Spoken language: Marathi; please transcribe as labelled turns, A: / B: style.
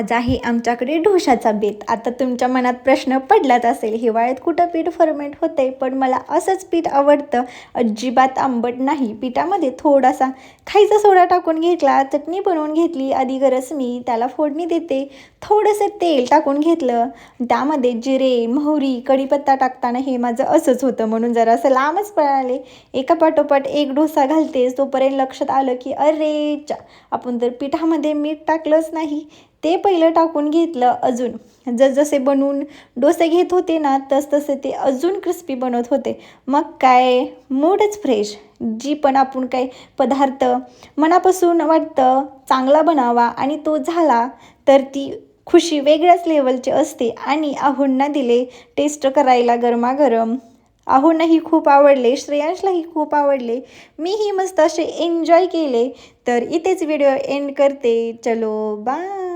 A: आज आहे आमच्याकडे ढोशाचा बेत। आता तुमच्या मनात प्रश्न पडलाच असेल, हिवाळ्यात कुठं पीठ फर्मेंट होते, पण मला असंच पीठ आवडतं, अजिबात आंबट नाही। पिठामध्ये थोडासा खायचा सोडा टाकून घेतला, चटणी बनवून घेतली, आधी गरज मी त्याला फोडणी देते, थोडंसं तेल टाकून घेतलं, त्यामध्ये जिरे मोहरी कढीपत्ता टाकताना हे माझं असंच होतं, म्हणून जरा असं लांबच पळाले। एका पाठोपाठ एक डोसा घालते, तोपर्यंत लक्षात आलं की अरे आपण तर पिठामध्ये मीठ टाकलंच नाही, ते पहिलं टाकून घेतलं। अजून जसजसे बनवून डोसे घेत होते ना, तसतसे ते अजून क्रिस्पी बनत होते। मग काय मूडच फ्रेश। जी पण आपण काही पदार्थ मनापासून वाटतं चांगला बनावा आणि तो झाला तर ती खुशी वेगळ्याच लेवलची असते। आणि आहोंना दिले टेस्ट करायला गरमागरम, आहोंनाही खूप आवडले, श्रेयांशलाही खूप आवडले, मीही मस्त असे एन्जॉय केले। तर इथेच व्हिडिओ एंड करते, चलो बाय।